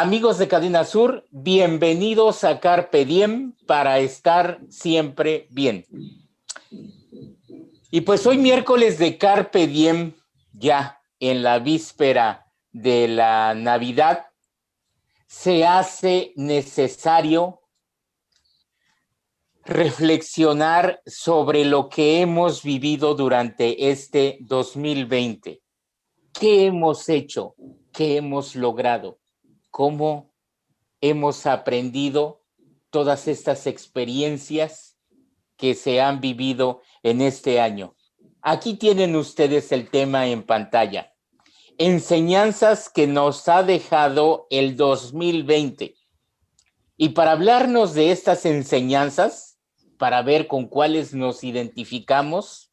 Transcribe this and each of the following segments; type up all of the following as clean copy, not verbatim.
Amigos de Cadena Sur, bienvenidos a Carpe Diem para estar siempre bien. Y pues hoy miércoles de Carpe Diem, ya en la víspera de la Navidad, se hace necesario reflexionar sobre lo que hemos vivido durante este 2020. ¿Qué hemos hecho? ¿Qué hemos logrado? ¿Cómo hemos aprendido todas estas experiencias que se han vivido en este año? Aquí tienen ustedes el tema en pantalla. Enseñanzas que nos ha dejado el 2020. Y para hablarnos de estas enseñanzas, para ver con cuáles nos identificamos,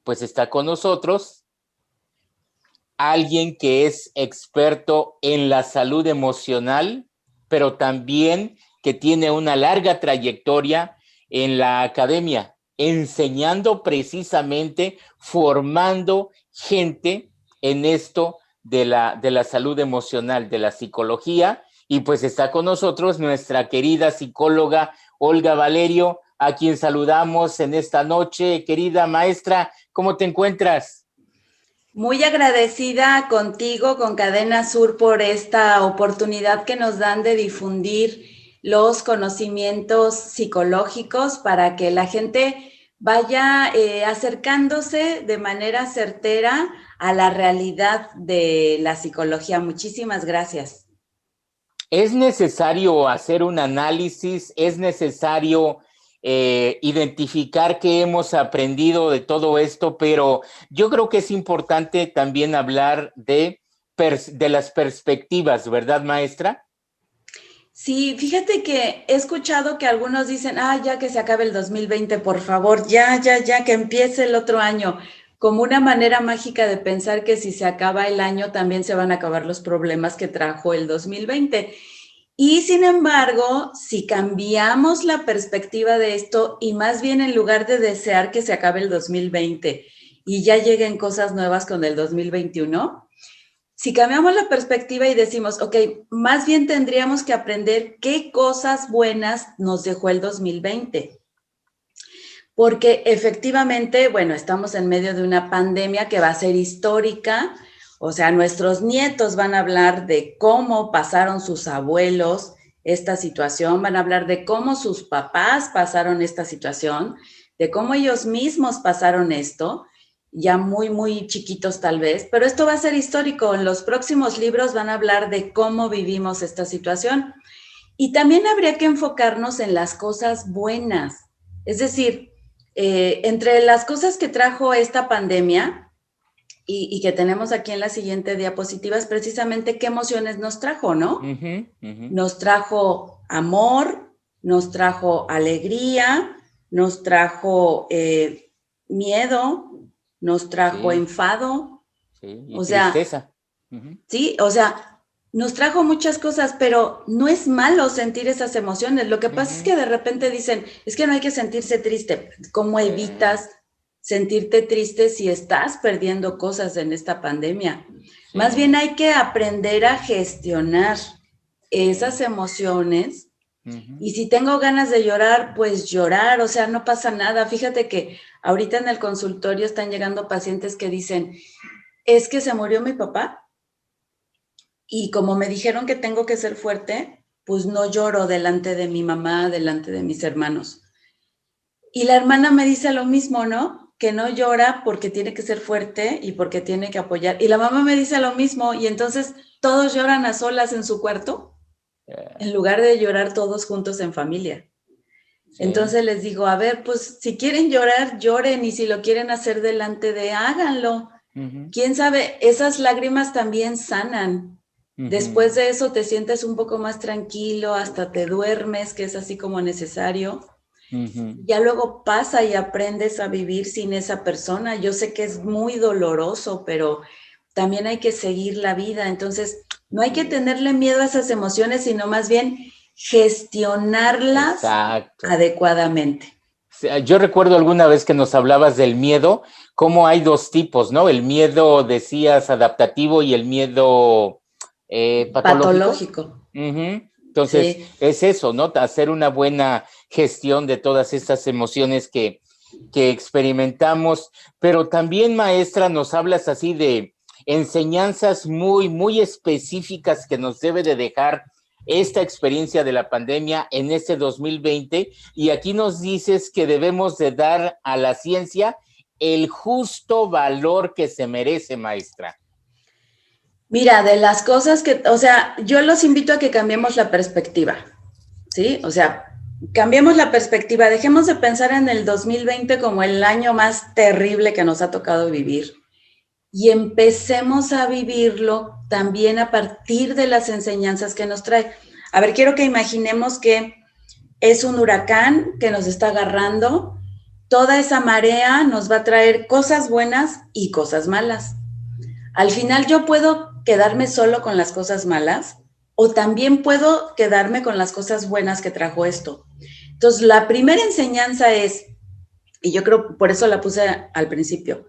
pues está con nosotros alguien que es experto en la salud emocional, pero también que tiene una larga trayectoria en la academia, enseñando precisamente, formando gente en esto de la salud emocional, de la psicología. Y pues está con nosotros nuestra querida psicóloga Olga Valerio, a quien saludamos en esta noche. Querida maestra, ¿cómo te encuentras? Muy agradecida contigo, con Cadena Sur, por esta oportunidad que nos dan de difundir los conocimientos psicológicos para que la gente vaya acercándose de manera certera a la realidad de la psicología. Muchísimas gracias. Es necesario hacer un análisis, es necesario identificar qué hemos aprendido de todo esto, pero yo creo que es importante también hablar de las perspectivas, ¿verdad, maestra? Sí, fíjate que he escuchado que algunos dicen, ya que se acabe el 2020, por favor, ya, que empiece el otro año, como una manera mágica de pensar que si se acaba el año también se van a acabar los problemas que trajo el 2020. Y sin embargo, si cambiamos la perspectiva de esto y más bien en lugar de desear que se acabe el 2020 y ya lleguen cosas nuevas con el 2021, si cambiamos la perspectiva y decimos, ok, más bien tendríamos que aprender qué cosas buenas nos dejó el 2020. Porque efectivamente, bueno, estamos en medio de una pandemia que va a ser histórica. O sea, nuestros nietos van a hablar de cómo pasaron sus abuelos esta situación, van a hablar de cómo sus papás pasaron esta situación, de cómo ellos mismos pasaron esto, ya muy, muy chiquitos tal vez, pero esto va a ser histórico. En los próximos libros van a hablar de cómo vivimos esta situación. Y también habría que enfocarnos en las cosas buenas. Es decir, entre las cosas que trajo esta pandemia y que tenemos aquí en la siguiente diapositiva es precisamente qué emociones nos trajo, ¿no? Nos trajo amor, nos trajo alegría, nos trajo miedo, nos trajo enfado. Sí, y tristeza. Sí, o sea, nos trajo muchas cosas, pero no es malo sentir esas emociones. Lo que pasa es que de repente dicen, es que no hay que sentirse triste. ¿Cómo evitas sentirte triste si estás perdiendo cosas en esta pandemia? Sí. Más bien hay que aprender a gestionar esas emociones. Y si tengo ganas de llorar, pues llorar, o sea, no pasa nada. Fíjate que ahorita en el consultorio están llegando pacientes que dicen, es que se murió mi papá. Y como me dijeron que tengo que ser fuerte, pues no lloro delante de mi mamá, delante de mis hermanos. Y la hermana me dice lo mismo, ¿no? Que no llora porque tiene que ser fuerte y porque tiene que apoyar. Y la mamá me dice lo mismo, y entonces todos lloran a solas en su cuarto, en lugar de llorar todos juntos en familia. Sí. Entonces les digo, a ver, pues si quieren llorar, lloren, y si lo quieren hacer delante de, háganlo. ¿Quién sabe? Esas lágrimas también sanan. Después de eso te sientes un poco más tranquilo, hasta te duermes, que es así como necesario. Ya luego pasa y aprendes a vivir sin esa persona. Yo sé que es muy doloroso, pero también hay que seguir la vida. Entonces, no hay que tenerle miedo a esas emociones, sino más bien gestionarlas adecuadamente. Yo recuerdo alguna vez que nos hablabas del miedo, cómo hay dos tipos, ¿no? El miedo, decías, adaptativo, y el miedo patológico. Patológico. Entonces, Sí. es eso, ¿no? Hacer una buena gestión de todas estas emociones que experimentamos, pero también, maestra, nos hablas así de enseñanzas muy, muy específicas que nos debe de dejar esta experiencia de la pandemia en este 2020, y aquí nos dices que debemos de dar a la ciencia el justo valor que se merece, maestra. Mira, de las cosas que, o sea, yo los invito a que cambiemos la perspectiva, ¿sí? O sea, cambiemos la perspectiva, dejemos de pensar en el 2020 como el año más terrible que nos ha tocado vivir y empecemos a vivirlo también a partir de las enseñanzas que nos trae. A ver, quiero que imaginemos que es un huracán que nos está agarrando, toda esa marea nos va a traer cosas buenas y cosas malas. Al final yo puedo quedarme solo con las cosas malas o también puedo quedarme con las cosas buenas que trajo esto. Entonces, la primera enseñanza es, y yo creo por eso la puse al principio,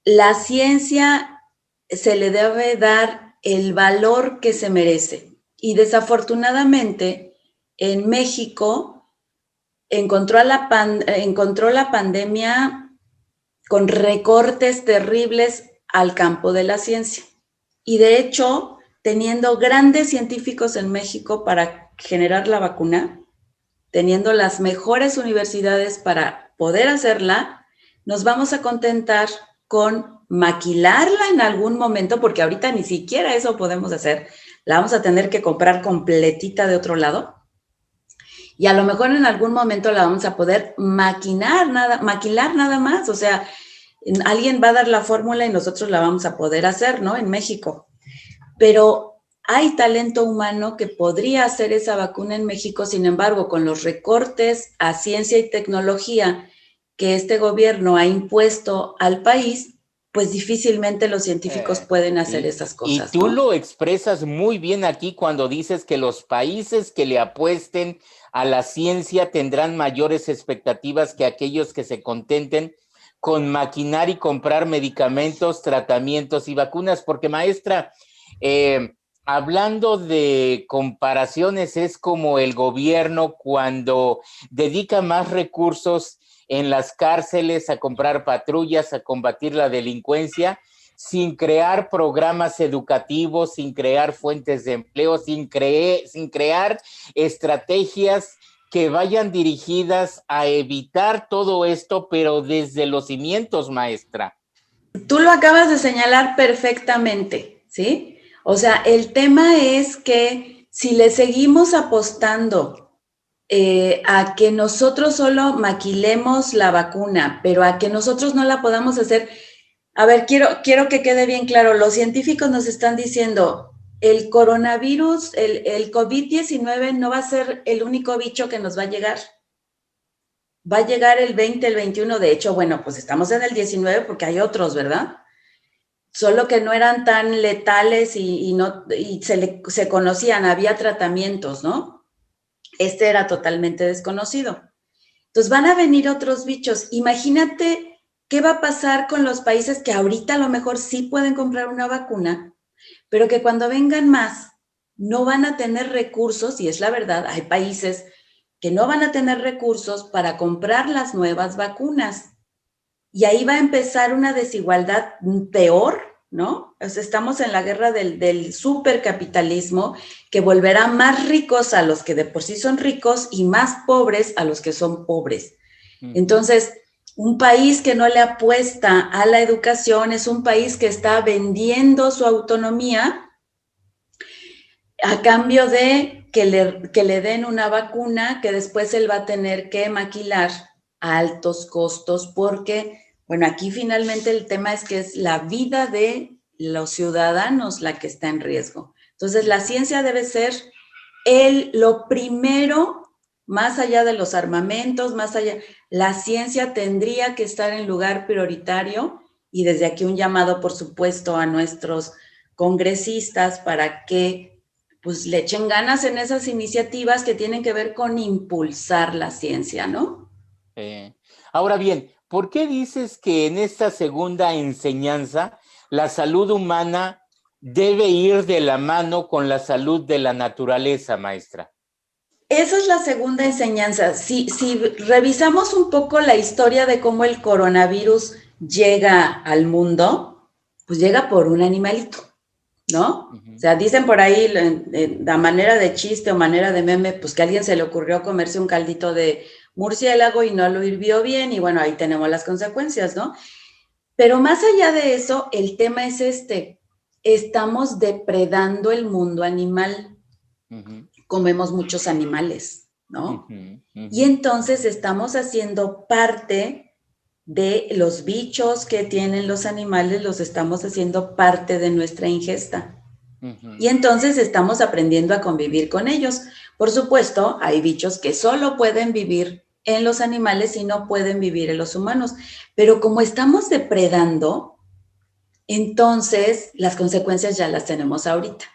la ciencia se le debe dar el valor que se merece. Y desafortunadamente, en México encontró la pandemia con recortes terribles al campo de la ciencia. Y de hecho, teniendo grandes científicos en México para generar la vacuna, teniendo las mejores universidades para poder hacerla, nos vamos a contentar con maquilarla en algún momento, porque ahorita ni siquiera eso podemos hacer. La vamos a tener que comprar completita de otro lado. Y a lo mejor en algún momento la vamos a poder maquilar nada más. O sea, alguien va a dar la fórmula y nosotros la vamos a poder hacer, ¿no? En México. Pero hay talento humano que podría hacer esa vacuna en México, sin embargo, con los recortes a ciencia y tecnología que este gobierno ha impuesto al país, pues difícilmente los científicos pueden hacer Sí, esas y cosas, tú ¿no? lo expresas muy bien aquí cuando dices que los países que le apuesten a la ciencia tendrán mayores expectativas que aquellos que se contenten con maquinar y comprar medicamentos, tratamientos y vacunas, porque maestra, hablando de comparaciones, es como el gobierno cuando dedica más recursos en las cárceles a comprar patrullas, a combatir la delincuencia, sin crear programas educativos, sin crear fuentes de empleo, sin crear estrategias que vayan dirigidas a evitar todo esto, pero desde los cimientos, maestra. Tú lo acabas de señalar perfectamente, ¿sí? O sea, el tema es que si le seguimos apostando a que nosotros solo maquilemos la vacuna, pero a que nosotros no la podamos hacer. A ver, quiero que quede bien claro, los científicos nos están diciendo, el coronavirus, el COVID-19 no va a ser el único bicho que nos va a llegar. Va a llegar el 20, el 21, de hecho, bueno, pues estamos en el 19 porque hay otros, ¿verdad? Solo que no eran tan letales y se conocían, había tratamientos, ¿no? Este era totalmente desconocido. Entonces van a venir otros bichos. Imagínate qué va a pasar con los países que ahorita a lo mejor sí pueden comprar una vacuna, pero que cuando vengan más no van a tener recursos, y es la verdad, hay países que no van a tener recursos para comprar las nuevas vacunas. Y ahí va a empezar una desigualdad peor, ¿no? O sea, estamos en la guerra del supercapitalismo que volverá más ricos a los que de por sí son ricos y más pobres a los que son pobres. Entonces, un país que no le apuesta a la educación es un país que está vendiendo su autonomía a cambio de que le den una vacuna que después él va a tener que maquilar a altos costos porque, bueno, aquí finalmente el tema es que es la vida de los ciudadanos la que está en riesgo. Entonces, la ciencia debe ser lo primero, más allá de los armamentos, más allá, la ciencia tendría que estar en lugar prioritario y desde aquí un llamado, por supuesto, a nuestros congresistas para que pues le echen ganas en esas iniciativas que tienen que ver con impulsar la ciencia, ¿no? Ahora bien, ¿por qué dices que en esta segunda enseñanza la salud humana debe ir de la mano con la salud de la naturaleza, maestra. Esa es la segunda enseñanza. Si revisamos un poco la historia de cómo el coronavirus llega al mundo, pues llega por un animalito, ¿no? O sea, dicen por ahí, la manera de chiste o manera de meme, pues que a alguien se le ocurrió comerse un caldito de murciélago y no lo hirvió bien, y bueno, ahí tenemos las consecuencias, ¿no? Pero más allá de eso, el tema es estamos depredando el mundo animal. Comemos muchos animales, ¿no? Y entonces estamos haciendo parte de los bichos que tienen los animales, los estamos haciendo parte de nuestra ingesta. Y entonces estamos aprendiendo a convivir con ellos. Por supuesto, hay bichos que solo pueden vivir en los animales y no pueden vivir en los humanos. Pero como estamos depredando, entonces las consecuencias ya las tenemos ahorita.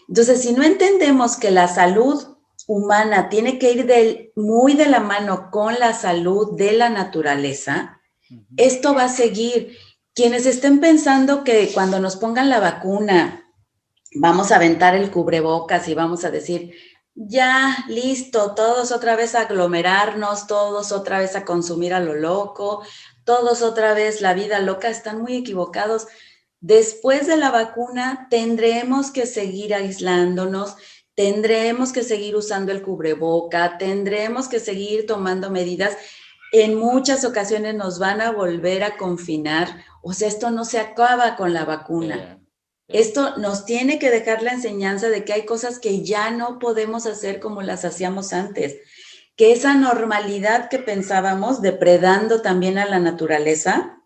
Entonces, si no entendemos que la salud humana tiene que ir muy de la mano con la salud de la naturaleza, esto va a seguir. Quienes estén pensando que cuando nos pongan la vacuna vamos a aventar el cubrebocas y vamos a decir, ya, listo, todos otra vez a aglomerarnos, todos otra vez a consumir a lo loco, todos otra vez la vida loca, están muy equivocados. Después de la vacuna tendremos que seguir aislándonos, tendremos que seguir usando el cubreboca, tendremos que seguir tomando medidas. En muchas ocasiones nos van a volver a confinar. O sea, esto no se acaba con la vacuna. Esto nos tiene que dejar la enseñanza de que hay cosas que ya no podemos hacer como las hacíamos antes. Que esa normalidad que pensábamos, depredando también a la naturaleza,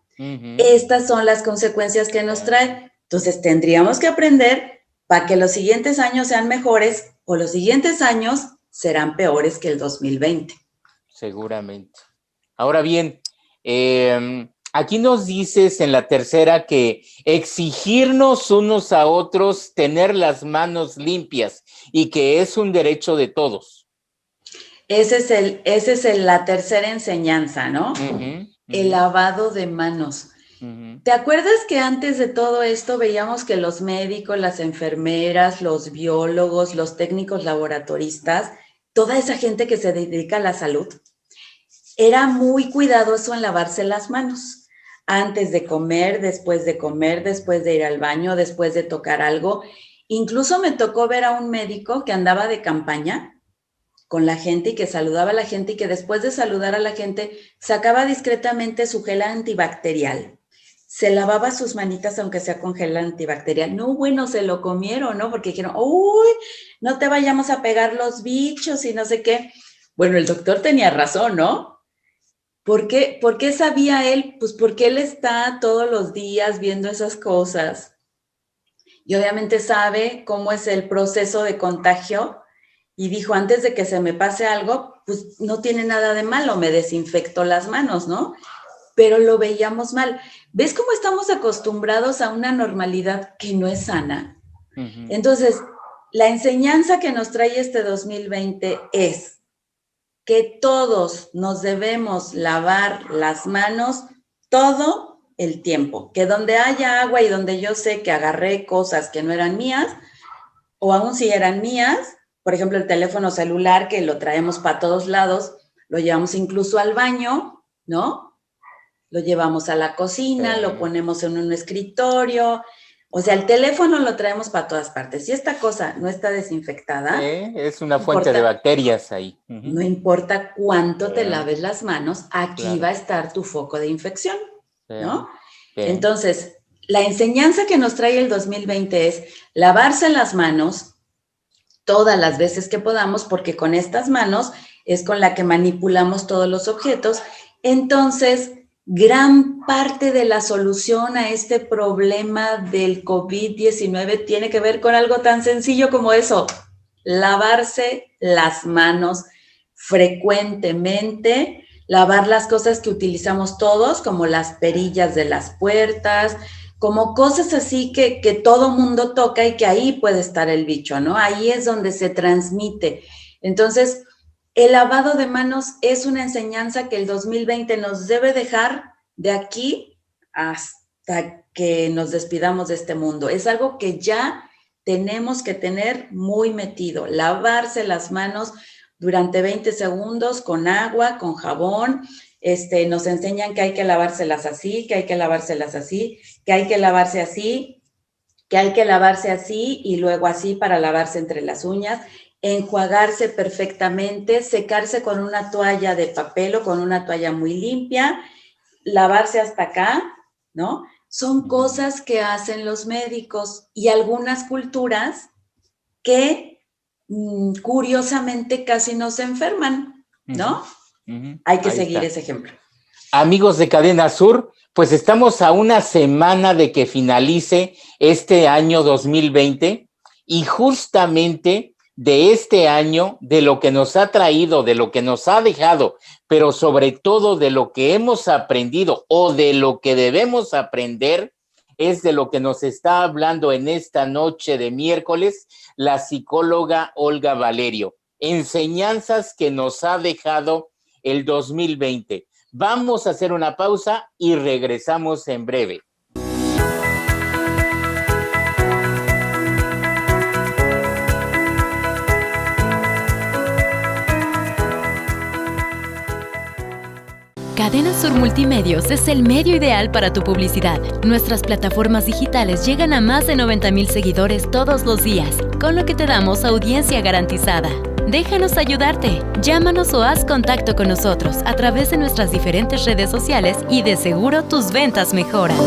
estas son las consecuencias que nos trae. Entonces tendríamos que aprender para que los siguientes años sean mejores o los siguientes años serán peores que el 2020. Seguramente. Ahora bien, aquí nos dices en la tercera que exigirnos unos a otros tener las manos limpias y que es un derecho de todos. Esa es la tercera enseñanza, ¿no? El lavado de manos. ¿Te acuerdas que antes de todo esto veíamos que los médicos, las enfermeras, los biólogos, los técnicos laboratoristas, toda esa gente que se dedica a la salud, era muy cuidadoso en lavarse las manos? Antes de comer, después de ir al baño, después de tocar algo. Incluso me tocó ver a un médico que andaba de campaña con la gente y que saludaba a la gente y que después de saludar a la gente sacaba discretamente su gel antibacterial. Se lavaba sus manitas aunque sea con gel antibacterial. No, bueno, se lo comieron, ¿no? Porque dijeron, uy, no te vayamos a pegar los bichos y no sé qué. Bueno, el doctor tenía razón, ¿no? ¿Por qué sabía él? Pues porque él está todos los días viendo esas cosas y obviamente sabe cómo es el proceso de contagio. Y dijo, antes de que se me pase algo, pues no tiene nada de malo, me desinfecto las manos, ¿no? Pero lo veíamos mal. ¿Ves cómo estamos acostumbrados a una normalidad que no es sana? Entonces, la enseñanza que nos trae este 2020 es que todos nos debemos lavar las manos todo el tiempo. Que donde haya agua y donde yo sé que agarré cosas que no eran mías, o aún si eran mías, por ejemplo, el teléfono celular que lo traemos para todos lados, lo llevamos incluso al baño, ¿no? Lo llevamos a la cocina, lo ponemos en un escritorio. O sea, el teléfono lo traemos para todas partes. Si esta cosa no está desinfectada, es una fuente de bacterias ahí. No importa cuánto te laves las manos, aquí va a estar tu foco de infección, ¿no? Entonces, la enseñanza que nos trae el 2020 es lavarse las manos todas las veces que podamos, porque con estas manos es con la que manipulamos todos los objetos. Entonces, gran parte de la solución a este problema del COVID-19 tiene que ver con algo tan sencillo como eso, lavarse las manos frecuentemente, lavar las cosas que utilizamos todos, como las perillas de las puertas, como cosas así que todo mundo toca y que ahí puede estar el bicho, ¿no? Ahí es donde se transmite. Entonces, el lavado de manos es una enseñanza que el 2020 nos debe dejar de aquí hasta que nos despidamos de este mundo. Es algo que ya tenemos que tener muy metido. Lavarse las manos durante 20 segundos con agua, con jabón. Nos enseñan que hay que lavárselas así, que hay que lavárselas así, que hay que lavarse así, que hay que lavarse así y luego así para lavarse entre las uñas, enjuagarse perfectamente, secarse con una toalla de papel o con una toalla muy limpia, lavarse hasta acá, ¿no? Son cosas que hacen los médicos y algunas culturas que curiosamente casi no se enferman, ¿no? Hay que seguir ese ejemplo. Amigos de Cadena Sur, pues estamos a una semana de que finalice este año 2020 y justamente de este año, de lo que nos ha traído, de lo que nos ha dejado, pero sobre todo de lo que hemos aprendido o de lo que debemos aprender, es de lo que nos está hablando en esta noche de miércoles la psicóloga Olga Valerio. Enseñanzas que nos ha dejado el 2020. Vamos a hacer una pausa y regresamos en breve. Cadena Sur Multimedios es el medio ideal para tu publicidad. Nuestras plataformas digitales llegan a más de 90,000 seguidores todos los días, con lo que te damos audiencia garantizada. Déjanos ayudarte. Llámanos o haz contacto con nosotros a través de nuestras diferentes redes sociales y de seguro tus ventas mejoran.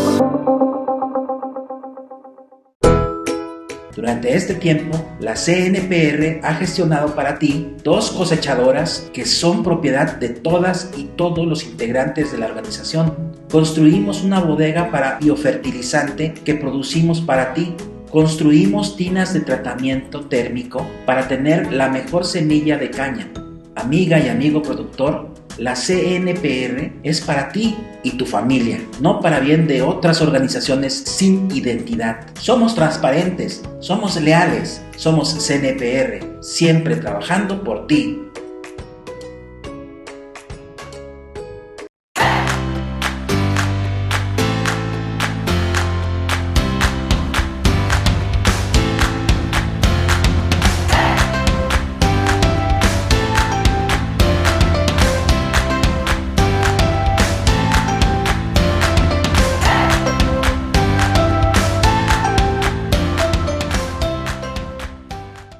Durante este tiempo, la CNPR ha gestionado para ti 2 cosechadoras que son propiedad de todas y todos los integrantes de la organización. Construimos una bodega para biofertilizante que producimos para ti. Construimos tinas de tratamiento térmico para tener la mejor semilla de caña. Amiga y amigo productor, la CNPR es para ti y tu familia, no para bien de otras organizaciones sin identidad. Somos transparentes, somos leales, somos CNPR, siempre trabajando por ti.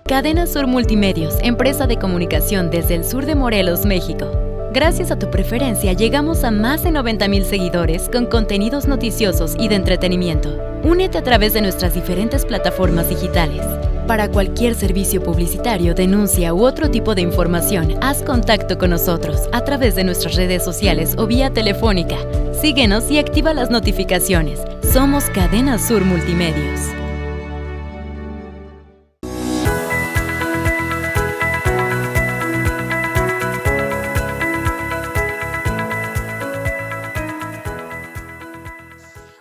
Cadena Sur Multimedios, empresa de comunicación desde el sur de Morelos, México. Gracias a tu preferencia llegamos a más de 90,000 seguidores con contenidos noticiosos y de entretenimiento. Únete a través de nuestras diferentes plataformas digitales. Para cualquier servicio publicitario, denuncia u otro tipo de información, haz contacto con nosotros a través de nuestras redes sociales o vía telefónica. Síguenos y activa las notificaciones. Somos Cadena Sur Multimedios.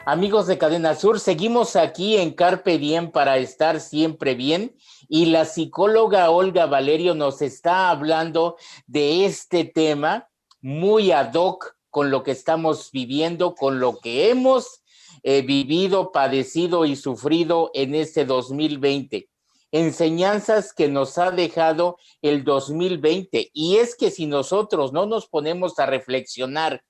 Amigos de Cadena Sur, seguimos aquí en Carpe Diem para estar siempre bien y la psicóloga Olga Valerio nos está hablando de este tema muy ad hoc con lo que estamos viviendo, con lo que hemos vivido, padecido y sufrido en este 2020. Enseñanzas que nos ha dejado el 2020. Y es que si nosotros no nos ponemos a reflexionar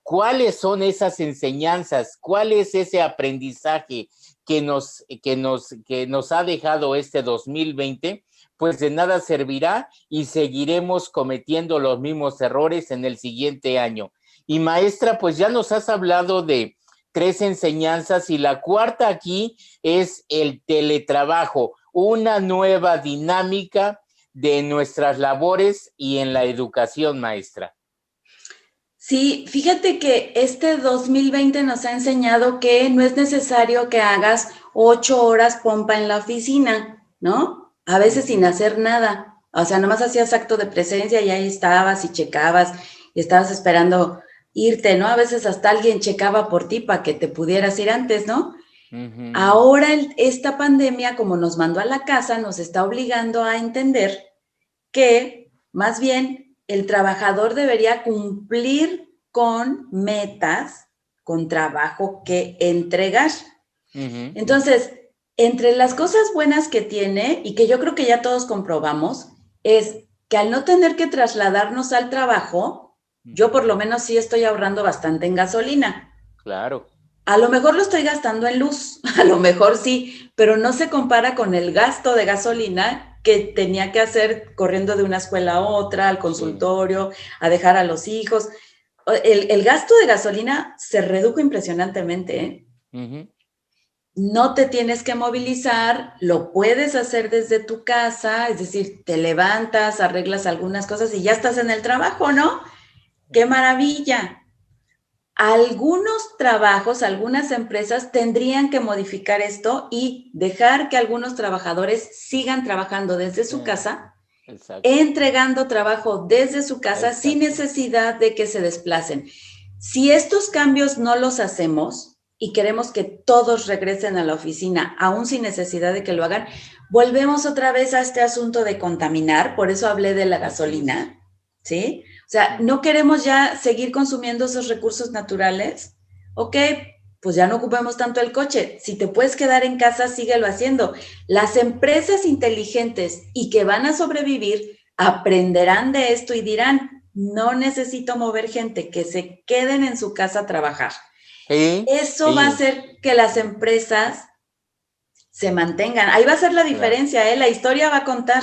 ¿cuáles son esas enseñanzas? ¿Cuál es ese aprendizaje que nos ha dejado este 2020? Pues de nada servirá y seguiremos cometiendo los mismos errores en el siguiente año. Y maestra, pues ya nos has hablado de 3 enseñanzas y la cuarta aquí es el teletrabajo, una nueva dinámica de nuestras labores y en la educación, maestra. Sí, fíjate que este 2020 nos ha enseñado que no es necesario que hagas 8 horas pompa en la oficina, ¿no? A veces sin hacer nada. O sea, nomás hacías acto de presencia y ahí estabas y checabas y estabas esperando irte, ¿no? A veces hasta alguien checaba por ti para que te pudieras ir antes, ¿no? Uh-huh. Ahora esta pandemia, como nos mandó a la casa, nos está obligando a entender que más bien el trabajador debería cumplir con metas con trabajo que entregar. Ujú. Entonces, entre las cosas buenas que tiene y que yo creo que ya todos comprobamos, es que al no tener que trasladarnos al trabajo, yo por lo menos sí estoy ahorrando bastante en gasolina. Claro. A lo mejor lo estoy gastando en luz, a lo mejor sí, pero no se compara con el gasto de gasolina que tenía que hacer corriendo de una escuela a otra, al consultorio, a dejar a los hijos. El gasto de gasolina se redujo impresionantemente, ¿eh? Ujú. No te tienes que movilizar, lo puedes hacer desde tu casa, es decir, te levantas, arreglas algunas cosas y ya estás en el trabajo, ¿no? ¡Qué maravilla! Algunos trabajos, algunas empresas tendrían que modificar esto y dejar que algunos trabajadores sigan trabajando desde su casa, Exacto. entregando trabajo desde su casa sin Exacto. necesidad de que se desplacen. Si estos cambios no los hacemos y queremos que todos regresen a la oficina, aún sin necesidad de que lo hagan, volvemos otra vez a este asunto de contaminar, por eso hablé de la gasolina, ¿sí? O sea, no queremos ya seguir consumiendo esos recursos naturales. Ok, pues ya no ocupemos tanto el coche. Si te puedes quedar en casa, síguelo haciendo. Las empresas inteligentes y que van a sobrevivir aprenderán de esto y dirán, no necesito mover gente, que se queden en su casa a trabajar. Sí, Eso va a sí, hacer que las empresas se mantengan. Ahí va a ser la diferencia, ¿eh? La historia va a contar.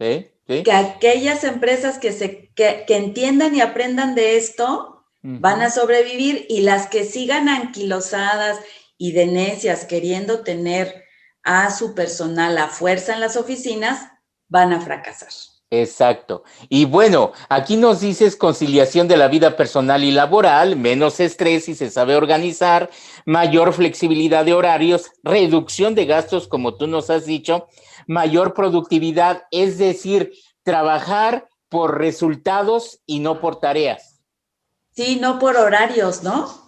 sí, sí. Que aquellas empresas que entiendan y aprendan de esto van a sobrevivir y las que sigan anquilosadas y de necias queriendo tener a su personal a fuerza en las oficinas van a fracasar. Exacto. Y bueno, aquí nos dices conciliación de la vida personal y laboral, menos estrés si se sabe organizar, mayor flexibilidad de horarios, reducción de gastos, como tú nos has dicho, mayor productividad, es decir, trabajar por resultados y no por tareas. Sí, no por horarios, ¿no?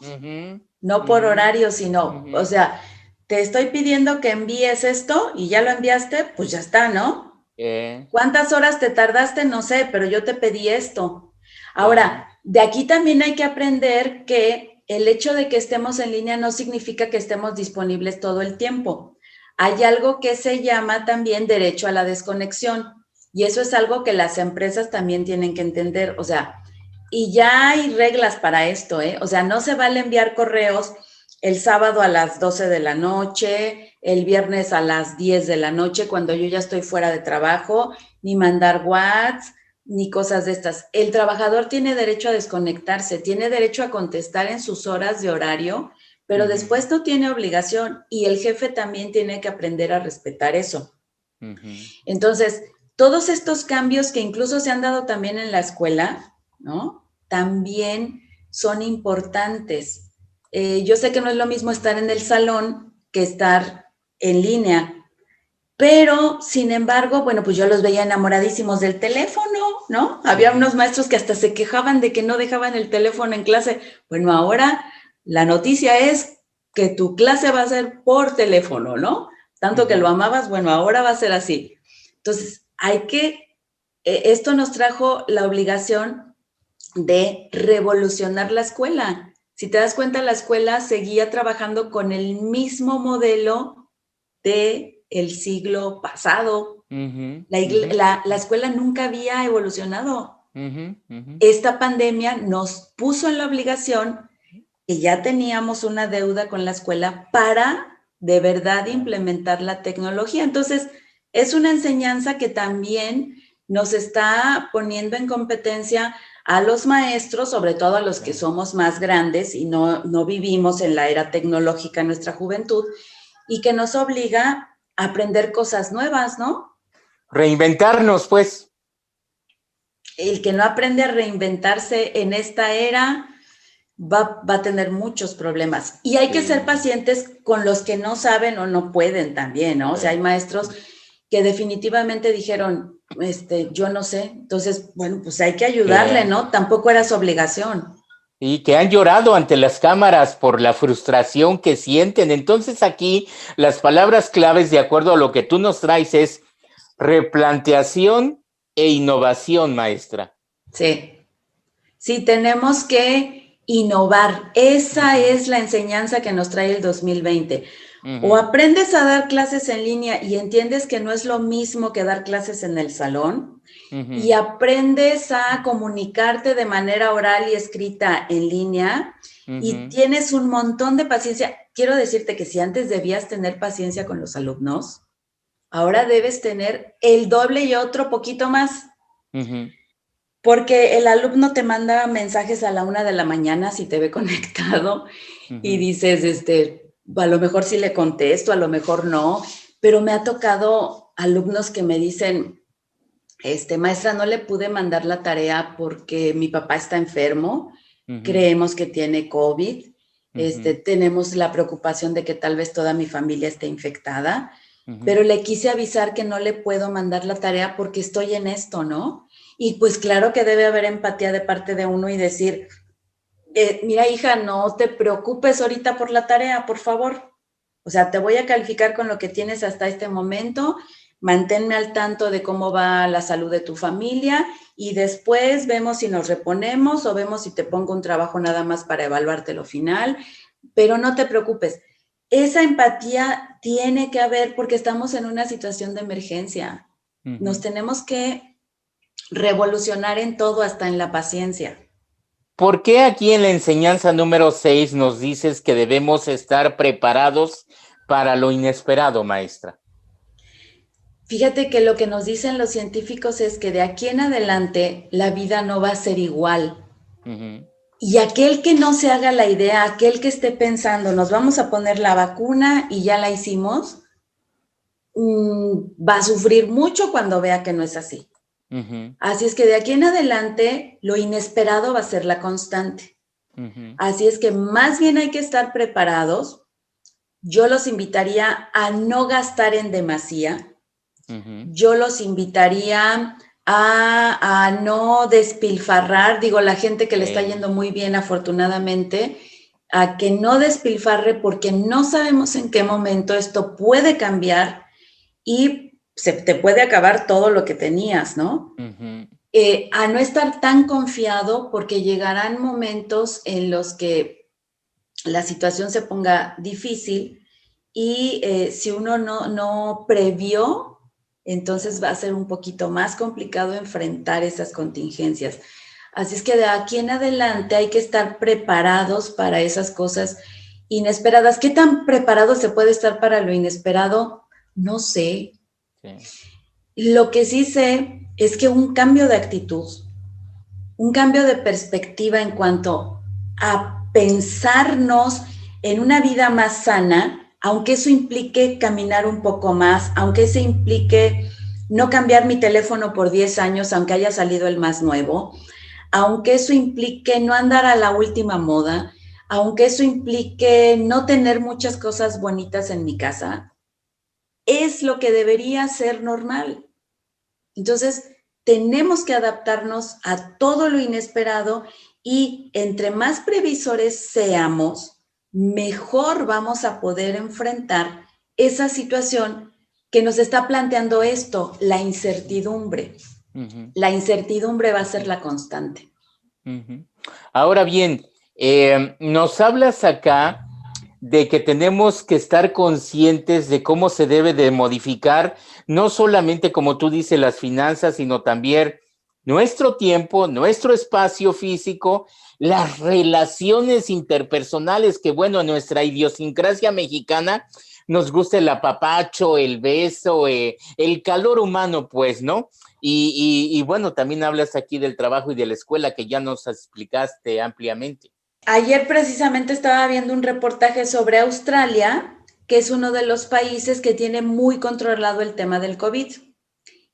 No por horarios, sino, o sea, te estoy pidiendo que envíes esto y ya lo enviaste, pues ya está, ¿no? ¿Cuántas horas te tardaste? No sé, pero yo te pedí esto. Ahora, de aquí también hay que aprender que el hecho de que estemos en línea no significa que estemos disponibles todo el tiempo. Hay algo que se llama también derecho a la desconexión y eso es algo que las empresas también tienen que entender. O sea, y ya hay reglas para esto, ¿eh? O sea, no se vale enviar correos el sábado a las 12 de la noche, el viernes a las 10 de la noche, cuando yo ya estoy fuera de trabajo, ni mandar WhatsApp, ni cosas de estas. El trabajador tiene derecho a desconectarse, tiene derecho a contestar en sus horas de horario, pero después no tiene obligación y el jefe también tiene que aprender a respetar eso. Entonces, todos estos cambios que incluso se han dado también en la escuela, ¿no? También son importantes. Yo sé que no es lo mismo estar en el salón que estar en línea, pero sin embargo, bueno, pues yo los veía enamoradísimos del teléfono, ¿no? Había unos maestros que hasta se quejaban de que no dejaban el teléfono en clase. Bueno, ahora la noticia es que tu clase va a ser por teléfono, ¿no? Tanto que lo amabas, bueno, ahora va a ser así. Entonces, esto nos trajo la obligación de revolucionar la escuela. Si te das cuenta, la escuela seguía trabajando con el mismo modelo del siglo pasado. La escuela nunca había evolucionado. Esta pandemia nos puso en la obligación que ya teníamos una deuda con la escuela para de verdad implementar la tecnología. Entonces, es una enseñanza que también nos está poniendo en competencia a los maestros, sobre todo a los que somos más grandes y no vivimos en la era tecnológica en nuestra juventud, y que nos obliga a aprender cosas nuevas, ¿no? Reinventarnos, pues. El que no aprende a reinventarse en esta era va a tener muchos problemas. Y hay que ser pacientes con los que no saben o no pueden también, ¿no? O sea, hay maestros que definitivamente dijeron, yo no sé. Entonces, bueno, pues hay que ayudarle, ¿no? Tampoco era su obligación. Y que han llorado ante las cámaras por la frustración que sienten. Entonces aquí las palabras claves, de acuerdo a lo que tú nos traes, es replanteación e innovación, maestra. Sí. Sí, tenemos que innovar. Esa es la enseñanza que nos trae el 2020. O aprendes a dar clases en línea y entiendes que no es lo mismo que dar clases en el salón, y aprendes a comunicarte de manera oral y escrita en línea, y tienes un montón de paciencia. Quiero decirte que si antes debías tener paciencia con los alumnos, ahora debes tener el doble y otro poquito más. Porque el alumno te manda mensajes a la 1 de la mañana si te ve conectado y dices, a lo mejor sí le contesto, a lo mejor no, pero me ha tocado alumnos que me dicen, maestra, no le pude mandar la tarea porque mi papá está enfermo, creemos que tiene COVID, tenemos la preocupación de que tal vez toda mi familia esté infectada, pero le quise avisar que no le puedo mandar la tarea porque estoy en esto, ¿no? Y pues claro que debe haber empatía de parte de uno y decir, mira, hija, no te preocupes ahorita por la tarea, por favor. O sea, te voy a calificar con lo que tienes hasta este momento, manténme al tanto de cómo va la salud de tu familia y después vemos si nos reponemos o vemos si te pongo un trabajo nada más para evaluarte lo final, pero no te preocupes. Esa empatía tiene que haber porque estamos en una situación de emergencia. Nos tenemos que revolucionar en todo, hasta en la paciencia. ¿Por qué aquí en la enseñanza número 6 nos dices que debemos estar preparados para lo inesperado, maestra? Fíjate que lo que nos dicen los científicos es que de aquí en adelante la vida no va a ser igual. Y aquel que no se haga la idea, aquel que esté pensando, nos vamos a poner la vacuna y ya la hicimos, va a sufrir mucho cuando vea que no es así. Así es que de aquí en adelante lo inesperado va a ser la constante. Así es que más bien hay que estar preparados. Yo los invitaría a no gastar en demasía. Yo los invitaría a no despilfarrar, digo, la gente que le está yendo muy bien afortunadamente, a que no despilfarre porque no sabemos en qué momento esto puede cambiar y se te puede acabar todo lo que tenías, ¿no? A no estar tan confiado porque llegarán momentos en los que la situación se ponga difícil y si uno no previó, entonces va a ser un poquito más complicado enfrentar esas contingencias. Así es que de aquí en adelante hay que estar preparados para esas cosas inesperadas. ¿Qué tan preparado se puede estar para lo inesperado? No sé. Lo que sí sé es que un cambio de actitud, un cambio de perspectiva en cuanto a pensarnos en una vida más sana, aunque eso implique caminar un poco más, aunque eso implique no cambiar mi teléfono por 10 años, aunque haya salido el más nuevo, aunque eso implique no andar a la última moda, aunque eso implique no tener muchas cosas bonitas en mi casa, es lo que debería ser normal. Entonces, tenemos que adaptarnos a todo lo inesperado y entre más previsores seamos, mejor vamos a poder enfrentar esa situación que nos está planteando esto, la incertidumbre. La incertidumbre va a ser la constante. Ahora bien, nos hablas acá de que tenemos que estar conscientes de cómo se debe de modificar, no solamente, como tú dices, las finanzas, sino también nuestro tiempo, nuestro espacio físico, las relaciones interpersonales, que bueno, en nuestra idiosincrasia mexicana nos gusta el apapacho, el beso, el calor humano, pues, ¿no? Y bueno, también hablas aquí del trabajo y de la escuela, que ya nos explicaste ampliamente. Ayer precisamente estaba viendo un reportaje sobre Australia, que es uno de los países que tiene muy controlado el tema del COVID.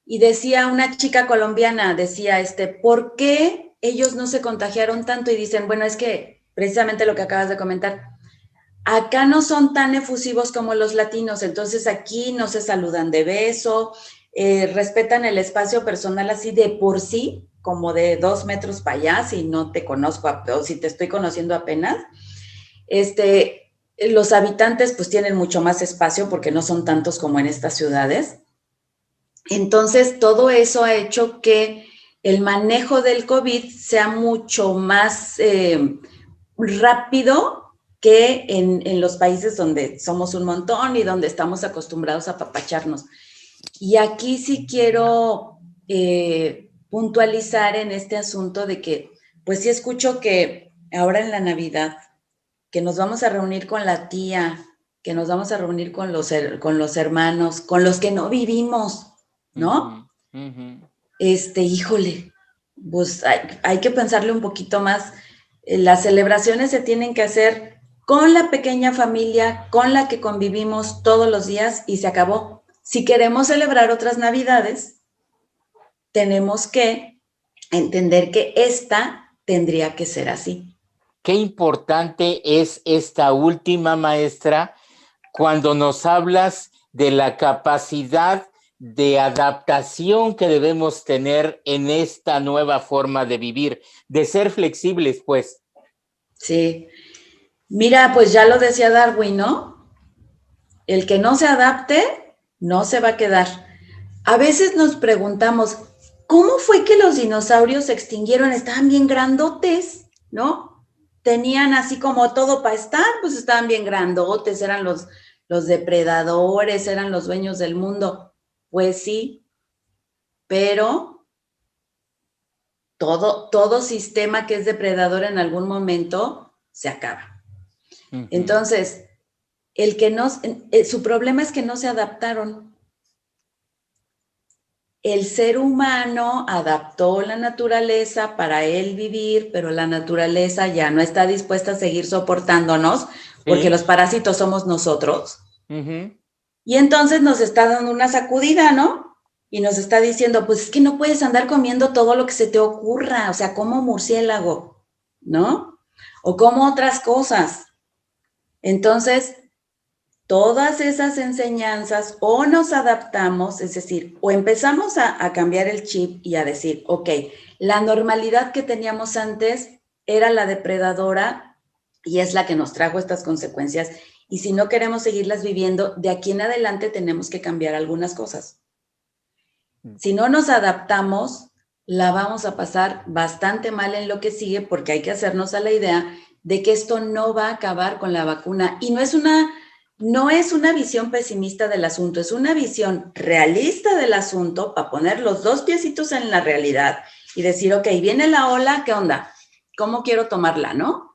Y decía una chica colombiana, decía, ¿por qué ellos no se contagiaron tanto? Y dicen, bueno, es que precisamente lo que acabas de comentar, acá no son tan efusivos como los latinos, entonces aquí no se saludan de beso, respetan el espacio personal así de por sí, como de 2 metros para allá, si no te conozco o si te estoy conociendo apenas. Los habitantes pues tienen mucho más espacio porque no son tantos como en estas ciudades. Entonces, todo eso ha hecho que el manejo del COVID sea mucho más rápido que en los países donde somos un montón y donde estamos acostumbrados a apapacharnos. Y aquí sí quiero puntualizar en este asunto de que, pues sí escucho que ahora en la Navidad, que nos vamos a reunir con la tía, que nos vamos a reunir con los hermanos, con los que no vivimos, ¿no? Híjole, pues hay que pensarle un poquito más. Las celebraciones se tienen que hacer con la pequeña familia, con la que convivimos todos los días y se acabó. Si queremos celebrar otras Navidades, tenemos que entender que esta tendría que ser así. Qué importante es esta última, maestra, cuando nos hablas de la capacidad de adaptación que debemos tener en esta nueva forma de vivir, de ser flexibles, pues. Sí. Mira, pues ya lo decía Darwin, ¿no? El que no se adapte, no se va a quedar. A veces nos preguntamos, ¿cómo fue que los dinosaurios se extinguieron? Estaban bien grandotes, ¿no? Tenían así como todo para estar, pues estaban bien grandotes, eran los depredadores, eran los dueños del mundo. Pues sí, pero todo sistema que es depredador en algún momento se acaba. Entonces, su problema es que no se adaptaron. El ser humano adaptó la naturaleza para él vivir, pero la naturaleza ya no está dispuesta a seguir soportándonos, porque los parásitos somos nosotros. Y entonces nos está dando una sacudida, ¿no? Y nos está diciendo, pues es que no puedes andar comiendo todo lo que se te ocurra, o sea, como murciélago, ¿no? O como otras cosas. Entonces, todas esas enseñanzas o nos adaptamos, es decir, o empezamos a cambiar el chip y a decir, ok, la normalidad que teníamos antes era la depredadora y es la que nos trajo estas consecuencias. Y si no queremos seguirlas viviendo, de aquí en adelante tenemos que cambiar algunas cosas. Si no nos adaptamos, la vamos a pasar bastante mal en lo que sigue porque hay que hacernos a la idea de que esto no va a acabar con la vacuna. Y no es una visión pesimista del asunto, es una visión realista del asunto para poner los dos piecitos en la realidad y decir, ok, viene la ola, ¿qué onda? ¿Cómo quiero tomarla, no?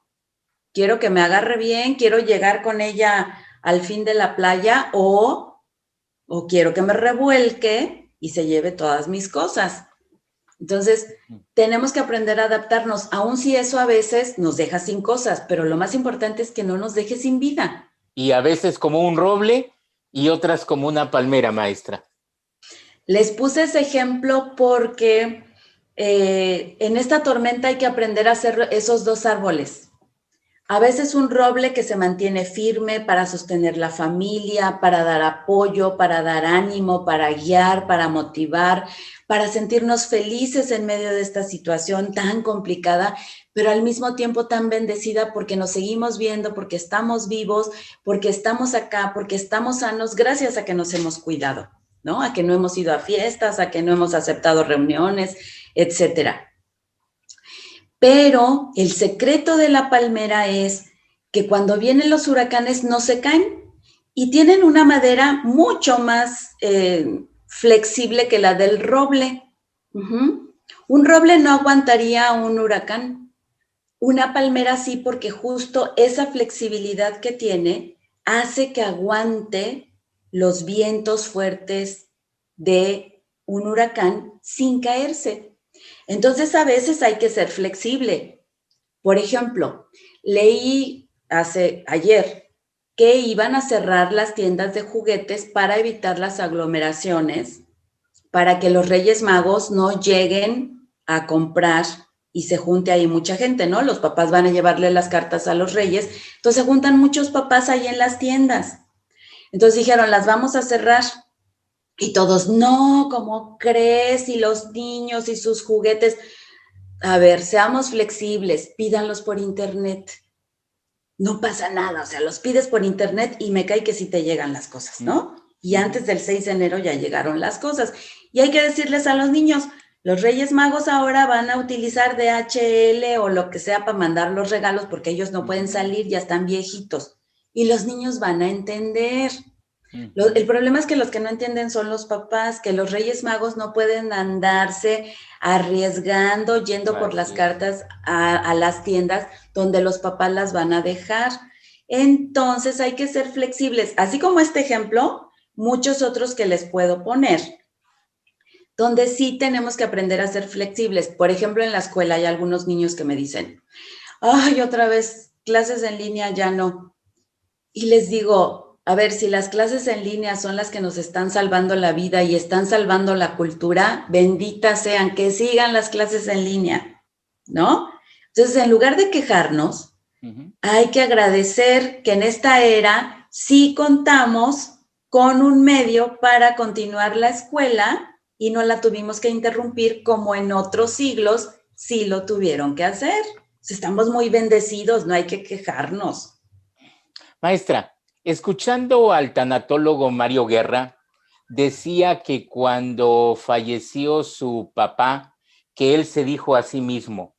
Quiero que me agarre bien, quiero llegar con ella al fin de la playa o quiero que me revuelque y se lleve todas mis cosas. Entonces, tenemos que aprender a adaptarnos, aun si eso a veces nos deja sin cosas, pero lo más importante es que no nos deje sin vida. Y a veces como un roble y otras como una palmera, maestra. Les puse ese ejemplo porque en esta tormenta hay que aprender a hacer esos dos árboles. A veces un roble que se mantiene firme para sostener la familia, para dar apoyo, para dar ánimo, para guiar, para motivar, para sentirnos felices en medio de esta situación tan complicada, pero al mismo tiempo tan bendecida porque nos seguimos viendo, porque estamos vivos, porque estamos acá, porque estamos sanos, gracias a que nos hemos cuidado, ¿no? A que no hemos ido a fiestas, a que no hemos aceptado reuniones, etcétera. Pero el secreto de la palmera es que cuando vienen los huracanes no se caen y tienen una madera mucho más flexible que la del roble. Un roble no aguantaría un huracán. Una palmera sí, porque justo esa flexibilidad que tiene hace que aguante los vientos fuertes de un huracán sin caerse. Entonces, a veces hay que ser flexible. Por ejemplo, leí ayer que iban a cerrar las tiendas de juguetes para evitar las aglomeraciones, para que los Reyes Magos no lleguen a comprar y se junte ahí mucha gente, ¿no? Los papás van a llevarle las cartas a los Reyes, entonces se juntan muchos papás ahí en las tiendas. Entonces dijeron, las vamos a cerrar. Y todos, no, ¿cómo crees? Y los niños y sus juguetes. A ver, seamos flexibles, pídanlos por internet. No pasa nada, o sea, los pides por internet y me cae que sí te llegan las cosas, ¿no? Y antes del 6 de enero ya llegaron las cosas. Y hay que decirles a los niños, Los Reyes Magos ahora van a utilizar DHL o lo que sea para mandar los regalos porque ellos no pueden salir, ya están viejitos. Y los niños van a entender. El problema es que los que no entienden son los papás, que los Reyes Magos no pueden andarse arriesgando, yendo por las cartas a las tiendas donde los papás las van a dejar. Entonces hay que ser flexibles, así como este ejemplo, muchos otros que les puedo poner, donde sí tenemos que aprender a ser flexibles. Por ejemplo, en la escuela hay algunos niños que me dicen, ay, otra vez, clases en línea ya no. Y les digo, a ver, si las clases en línea son las que nos están salvando la vida y están salvando la cultura, benditas sean, que sigan las clases en línea, ¿no? Entonces, en lugar de quejarnos, hay que agradecer que en esta era sí contamos con un medio para continuar la escuela y no la tuvimos que interrumpir como en otros siglos sí lo tuvieron que hacer. Estamos muy bendecidos, no hay que quejarnos. Maestra, escuchando al tanatólogo Mario Guerra, decía que cuando falleció su papá, que él se dijo a sí mismo,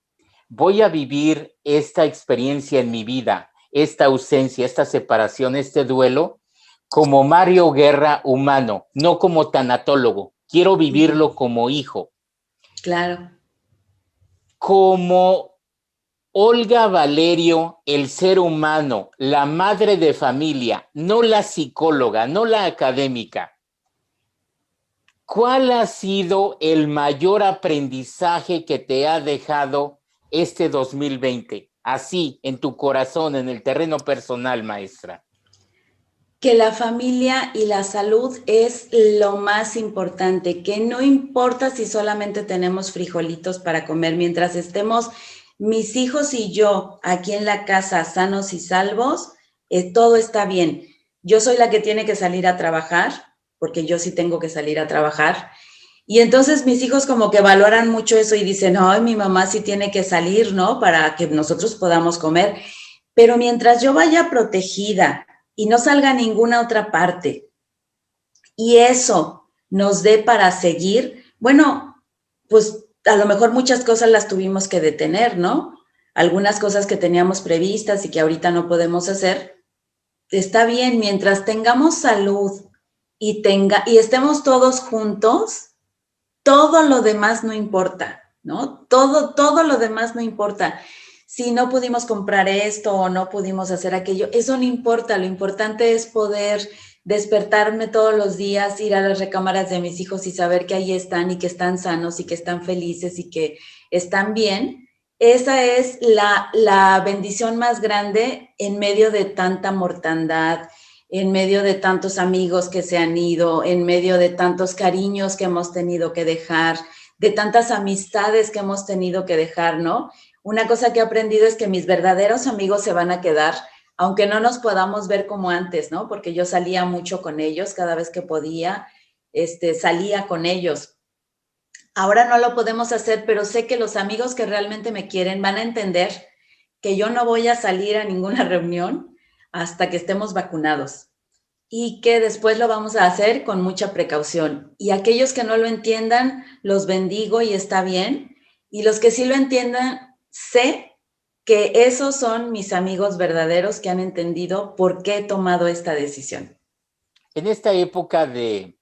voy a vivir esta experiencia en mi vida, esta ausencia, esta separación, este duelo, como Mario Guerra humano, no como tanatólogo. Quiero vivirlo como hijo. Claro. Como Olga Valerio, el ser humano, la madre de familia, no la psicóloga, no la académica. ¿Cuál ha sido el mayor aprendizaje que te ha dejado este 2020? Así, en tu corazón, en el terreno personal, maestra. Que la familia y la salud es lo más importante, que no importa si solamente tenemos frijolitos para comer, mientras estemos mis hijos y yo aquí en la casa sanos y salvos, todo está bien. Yo soy la que tiene que salir a trabajar, porque yo sí tengo que salir a trabajar, y entonces mis hijos como que valoran mucho eso y dicen, ay, mi mamá sí tiene que salir, ¿no? Para que nosotros podamos comer, pero mientras yo vaya protegida, y no salga a ninguna otra parte, y eso nos dé para seguir, bueno, pues a lo mejor muchas cosas las tuvimos que detener, ¿no? Algunas cosas que teníamos previstas y que ahorita no podemos hacer, está bien, mientras tengamos salud y estemos todos juntos, todo lo demás no importa, ¿no? Todo lo demás no importa. Si no pudimos comprar esto o no pudimos hacer aquello, eso no importa. Lo importante es poder despertarme todos los días, ir a las recámaras de mis hijos y saber que ahí están y que están sanos y que están felices y que están bien. Esa es la bendición más grande en medio de tanta mortandad, en medio de tantos amigos que se han ido, en medio de tantos cariños que hemos tenido que dejar, de tantas amistades que hemos tenido que dejar, ¿no? Una cosa que he aprendido es que mis verdaderos amigos se van a quedar, aunque no nos podamos ver como antes, ¿no? Porque yo salía mucho con ellos, cada vez que podía, salía con ellos. Ahora no lo podemos hacer, pero sé que los amigos que realmente me quieren van a entender que yo no voy a salir a ninguna reunión hasta que estemos vacunados y que después lo vamos a hacer con mucha precaución. Y aquellos que no lo entiendan, los bendigo y está bien. Y los que sí lo entiendan, sé que esos son mis amigos verdaderos que han entendido por qué he tomado esta decisión. En esta época de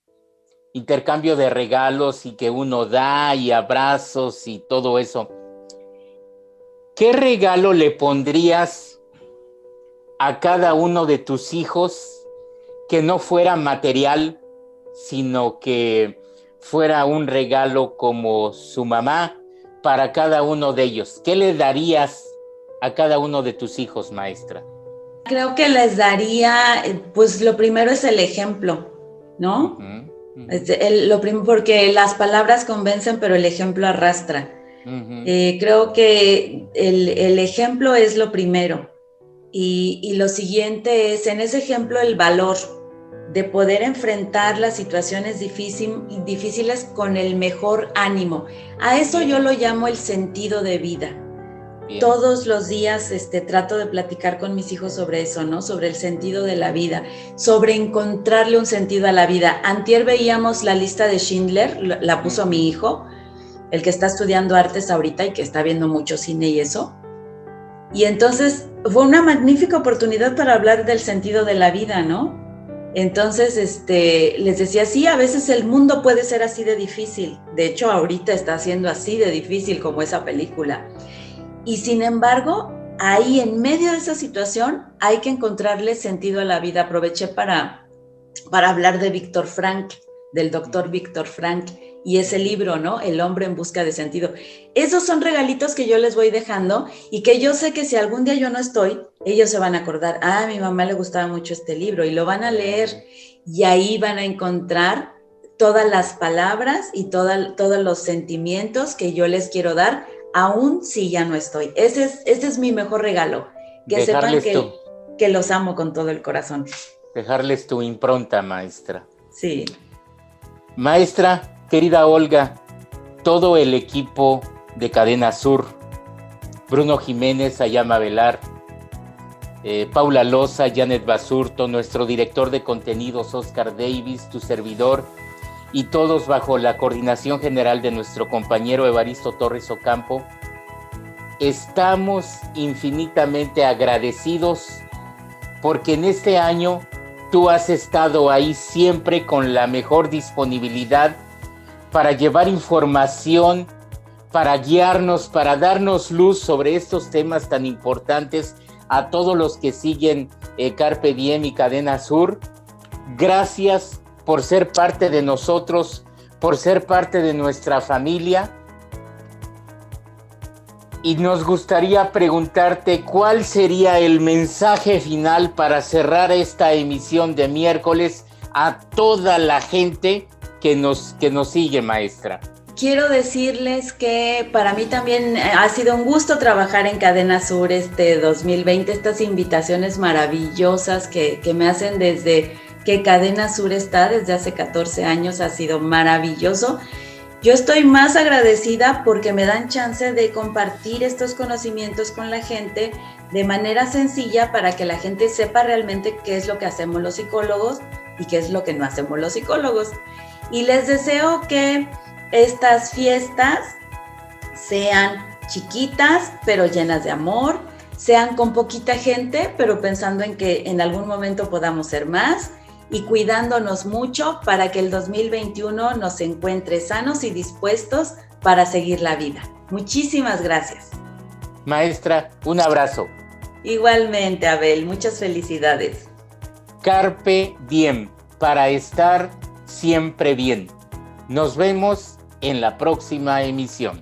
intercambio de regalos y que uno da y abrazos y todo eso, ¿qué regalo le pondrías a cada uno de tus hijos que no fuera material, sino que fuera un regalo como su mamá para cada uno de ellos? ¿Qué le darías a cada uno de tus hijos, maestra? Creo que les daría, pues lo primero es el ejemplo, ¿no? Porque las palabras convencen, pero el ejemplo arrastra. Creo que el ejemplo es lo primero. Y lo siguiente es, en ese ejemplo, el valor de poder enfrentar las situaciones difíciles con el mejor ánimo. A eso yo lo llamo el sentido de vida. Bien. Todos los días trato de platicar con mis hijos sobre eso, ¿no? Sobre el sentido de la vida, sobre encontrarle un sentido a la vida. Antier veíamos la lista de Schindler, la puso mi hijo, el que está estudiando artes ahorita y que está viendo mucho cine y eso. Y entonces fue una magnífica oportunidad para hablar del sentido de la vida, ¿no? Entonces, les decía, sí, a veces el mundo puede ser así de difícil. De hecho, ahorita está siendo así de difícil como esa película. Y sin embargo, ahí en medio de esa situación hay que encontrarle sentido a la vida. Aproveché para hablar de Viktor Frankl, del doctor Viktor Frankl, y ese libro, ¿no? El hombre en busca de sentido. Esos son regalitos que yo les voy dejando y que yo sé que si algún día yo no estoy, ellos se van a acordar, a mi mamá le gustaba mucho este libro, y lo van a leer y ahí van a encontrar todas las palabras y todos los sentimientos que yo les quiero dar, aún si ya no estoy. Ese es mi mejor regalo, que Dejarles sepan que los amo con todo el corazón. Dejarles tu impronta, maestra. Sí. Maestra, querida Olga, todo el equipo de Cadena Sur, Bruno Jiménez, Ayama Velar, Paula Loza, Janet Basurto, nuestro director de contenidos, Oscar Davis, tu servidor, y todos bajo la coordinación general de nuestro compañero Evaristo Torres Ocampo, estamos infinitamente agradecidos porque en este año tú has estado ahí siempre con la mejor disponibilidad para llevar información, para guiarnos, para darnos luz sobre estos temas tan importantes a todos los que siguen Carpe Diem y Cadena Sur. Gracias por ser parte de nosotros, por ser parte de nuestra familia. Y nos gustaría preguntarte cuál sería el mensaje final para cerrar esta emisión de miércoles a toda la gente que nos sigue, maestra. Quiero decirles que para mí también ha sido un gusto trabajar en Cadena Sur 2020, estas invitaciones maravillosas que me hacen desde que Cadena Sur está, desde hace 14 años, ha sido maravilloso. Yo estoy más agradecida porque me dan chance de compartir estos conocimientos con la gente de manera sencilla para que la gente sepa realmente qué es lo que hacemos los psicólogos y qué es lo que no hacemos los psicólogos. Y les deseo que estas fiestas sean chiquitas, pero llenas de amor, sean con poquita gente, pero pensando en que en algún momento podamos ser más, y cuidándonos mucho para que el 2021 nos encuentre sanos y dispuestos para seguir la vida. Muchísimas gracias. Maestra, un abrazo. Igualmente, Abel, muchas felicidades. Carpe Diem, para estar siempre bien. Nos vemos en la próxima emisión.